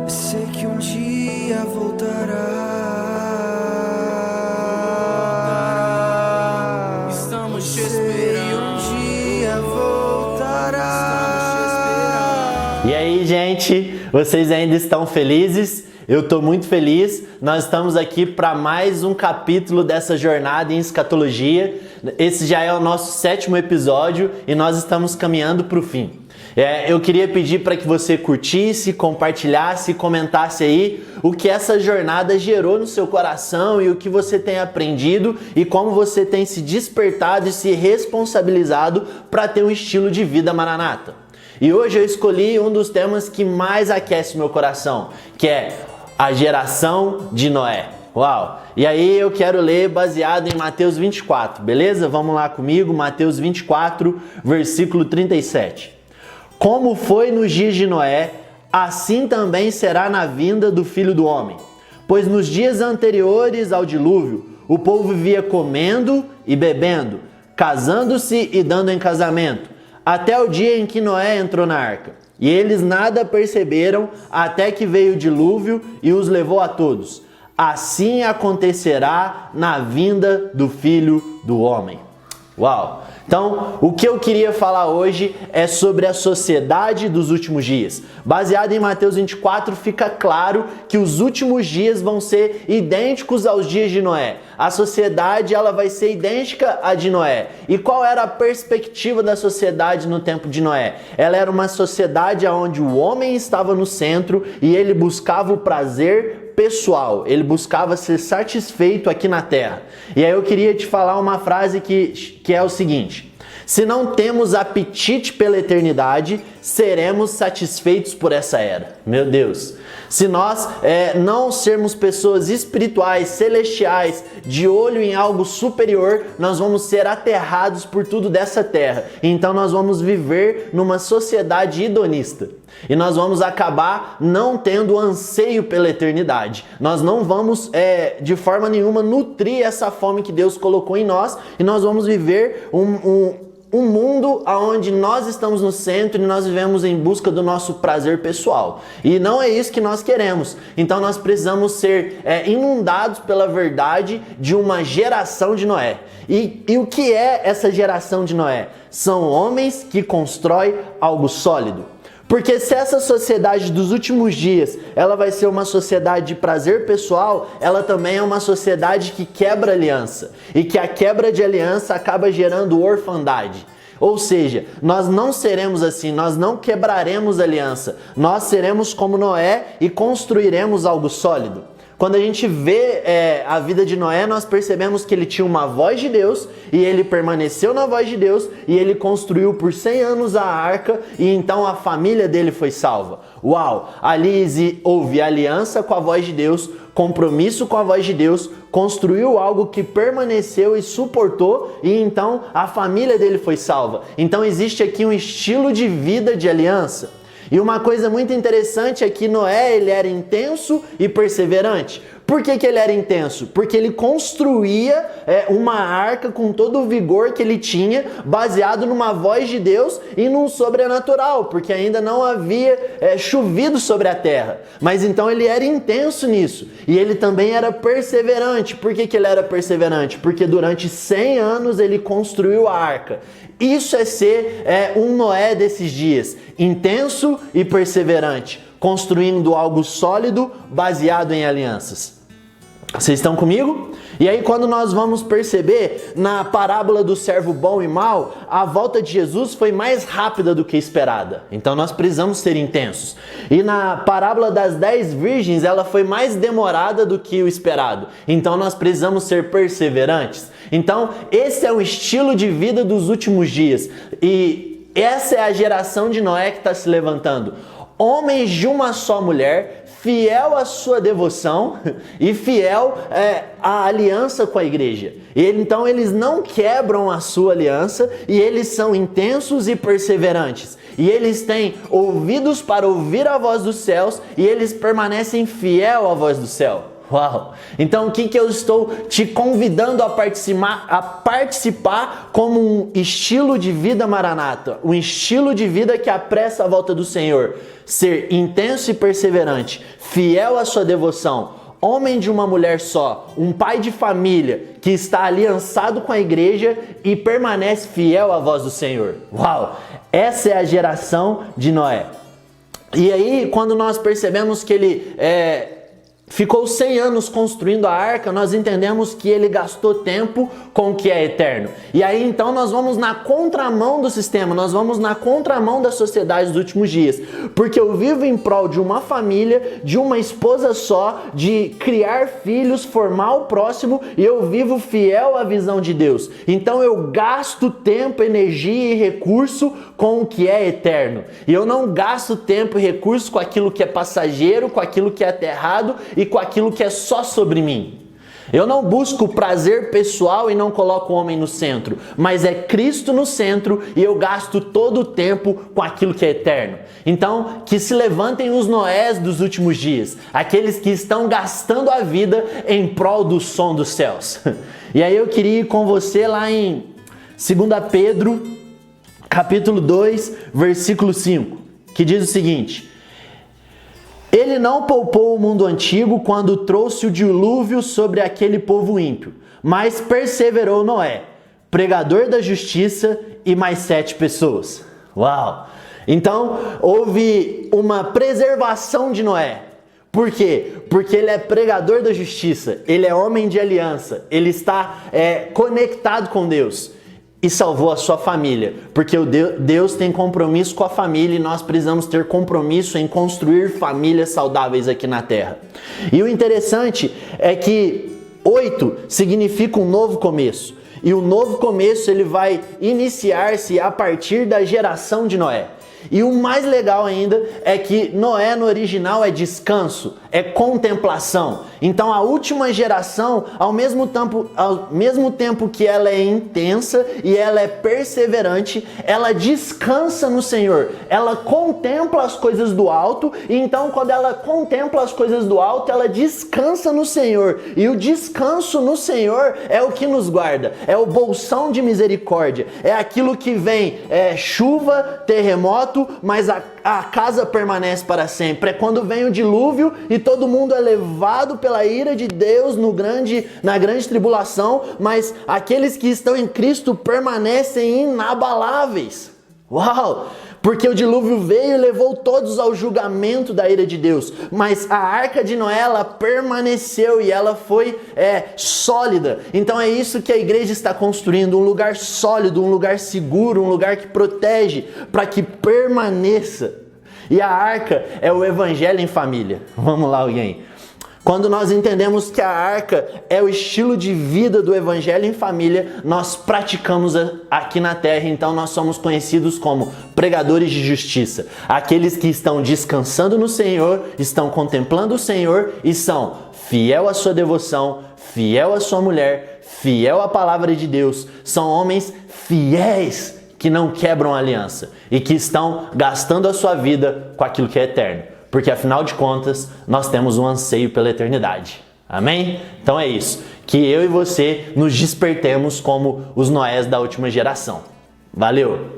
Sei que um dia voltará. Estamos te esperando. Um dia voltará. E aí, gente, vocês ainda estão felizes? Eu estou muito feliz. Nós estamos aqui para mais um capítulo dessa jornada em escatologia. Esse já é o nosso 7º episódio e nós estamos caminhando para o fim. Eu queria pedir para que você curtisse, compartilhasse, comentasse aí o que essa jornada gerou no seu coração e o que você tem aprendido e como você tem se despertado e se responsabilizado para ter um estilo de vida maranata. E hoje eu escolhi um dos temas que mais aquece meu coração, que é a geração de Noé. Uau! E aí eu quero ler baseado em Mateus 24, beleza? Vamos lá comigo, Mateus 24, versículo 37. Como foi nos dias de Noé, assim também será na vinda do Filho do Homem. Pois nos dias anteriores ao dilúvio, o povo vivia comendo e bebendo, casando-se e dando em casamento, até o dia em que Noé entrou na arca. E eles nada perceberam até que veio o dilúvio e os levou a todos. Assim acontecerá na vinda do Filho do Homem. Uau! Então, o que eu queria falar hoje é sobre a sociedade dos últimos dias. Baseado em Mateus 24, fica claro que os últimos dias vão ser idênticos aos dias de Noé. A sociedade ela vai ser idêntica à de Noé. E qual era a perspectiva da sociedade no tempo de Noé? Ela era uma sociedade onde o homem estava no centro e ele buscava o prazer pessoal, ele buscava ser satisfeito aqui na terra. E aí eu queria te falar uma frase que é o seguinte: se não temos apetite pela eternidade, seremos satisfeitos por essa era. Meu Deus! Se nós não sermos pessoas espirituais, celestiais, de olho em algo superior, nós vamos ser aterrados por tudo dessa terra. Então nós vamos viver numa sociedade hedonista. E nós vamos acabar não tendo anseio pela eternidade. Nós não vamos, de forma nenhuma, nutrir essa fome que Deus colocou em nós. E nós vamos viver um mundo onde nós estamos no centro e nós vivemos em busca do nosso prazer pessoal. E não é isso que nós queremos. Então nós precisamos ser inundados pela verdade de uma geração de Noé. E o que é essa geração de Noé? São homens que constroem algo sólido. Porque se essa sociedade dos últimos dias, ela vai ser uma sociedade de prazer pessoal, ela também é uma sociedade que quebra aliança. E que a quebra de aliança acaba gerando orfandade. Ou seja, nós não seremos assim, nós não quebraremos aliança. Nós seremos como Noé e construiremos algo sólido. Quando a gente vê a vida de Noé, nós percebemos que ele tinha uma voz de Deus e ele permaneceu na voz de Deus e ele construiu por 100 anos a arca e então a família dele foi salva. Uau! Ali houve aliança com a voz de Deus, compromisso com a voz de Deus, construiu algo que permaneceu e suportou e então a família dele foi salva. Então existe aqui um estilo de vida de aliança. E uma coisa muito interessante é que Noé ele era intenso e perseverante. Por que ele era intenso? Porque ele construía uma arca com todo o vigor que ele tinha, baseado numa voz de Deus e num sobrenatural, porque ainda não havia chovido sobre a terra. Mas então ele era intenso nisso. E ele também era perseverante. Por que ele era perseverante? Porque durante 100 anos ele construiu a arca. Isso é ser um Noé desses dias, intenso e perseverante, construindo algo sólido baseado em alianças. Vocês estão comigo? E aí quando nós vamos perceber na parábola do servo bom e mau, a volta de Jesus foi mais rápida do que esperada. Então nós precisamos ser intensos. E na parábola das 10 virgens, ela foi mais demorada do que o esperado. Então nós precisamos ser perseverantes. Então esse é o estilo de vida dos últimos dias. E essa é a geração de Noé que está se levantando. Homens de uma só mulher, fiel à sua devoção e fiel à aliança com a igreja. Então eles não quebram a sua aliança e eles são intensos e perseverantes. E eles têm ouvidos para ouvir a voz dos céus e eles permanecem fiel à voz do céu. Uau! Então o que eu estou te convidando a participar como um estilo de vida maranata, um estilo de vida que apressa a volta do Senhor. Ser intenso e perseverante, fiel à sua devoção, homem de uma mulher só, um pai de família que está aliançado com a igreja e permanece fiel à voz do Senhor. Uau! Essa é a geração de Noé. E aí, quando nós percebemos que ele ficou 100 anos construindo a arca, nós entendemos que ele gastou tempo com o que é eterno. E aí então nós vamos na contramão do sistema, nós vamos na contramão da sociedade dos últimos dias. Porque eu vivo em prol de uma família, de uma esposa só, de criar filhos, formar o próximo, e eu vivo fiel à visão de Deus. Então eu gasto tempo, energia e recurso com o que é eterno. E eu não gasto tempo e recurso com aquilo que é passageiro, com aquilo que é aterrado e com aquilo que é só sobre mim. Eu não busco prazer pessoal e não coloco o homem no centro, mas é Cristo no centro e eu gasto todo o tempo com aquilo que é eterno. Então, que se levantem os Noés dos últimos dias, aqueles que estão gastando a vida em prol do som dos céus. E aí eu queria ir com você lá em 2 Pedro, capítulo 2, versículo 5, que diz o seguinte: Ele não poupou o mundo antigo quando trouxe o dilúvio sobre aquele povo ímpio, mas perseverou Noé, pregador da justiça, e mais 7 pessoas. Uau! Então, houve uma preservação de Noé. Por quê? Porque ele é pregador da justiça, ele é homem de aliança, ele está conectado com Deus. E salvou a sua família, porque Deus tem compromisso com a família e nós precisamos ter compromisso em construir famílias saudáveis aqui na terra. E o interessante é que 8 significa um novo começo. E o novo começo ele vai iniciar-se a partir da geração de Noé. E o mais legal ainda é que Noé no original é descanso, é contemplação. Então a última geração, ao mesmo tempo que ela é intensa e ela é perseverante, ela descansa no Senhor. Ela contempla as coisas do alto e então quando ela contempla as coisas do alto, ela descansa no Senhor. E o descanso no Senhor é o que nos guarda, é o bolsão de misericórdia, é aquilo que vem, chuva, terremoto, mas a casa permanece para sempre. É quando vem o dilúvio e todo mundo é levado pela ira de Deus na grande tribulação, mas aqueles que estão em Cristo permanecem inabaláveis. Uau! Porque o dilúvio veio e levou todos ao julgamento da ira de Deus. Mas a arca de Noé, ela permaneceu e ela foi sólida. Então é isso que a igreja está construindo, um lugar sólido, um lugar seguro, um lugar que protege, para que permaneça. E a arca é o evangelho em família. Vamos lá, alguém. Quando nós entendemos que a arca é o estilo de vida do evangelho em família, nós praticamos aqui na terra, então nós somos conhecidos como pregadores de justiça. Aqueles que estão descansando no Senhor, estão contemplando o Senhor e são fiel à sua devoção, fiel à sua mulher, fiel à palavra de Deus. São homens fiéis que não quebram a aliança e que estão gastando a sua vida com aquilo que é eterno. Porque afinal de contas, nós temos um anseio pela eternidade. Amém? Então é isso. Que eu e você nos despertemos como os Noés da última geração. Valeu!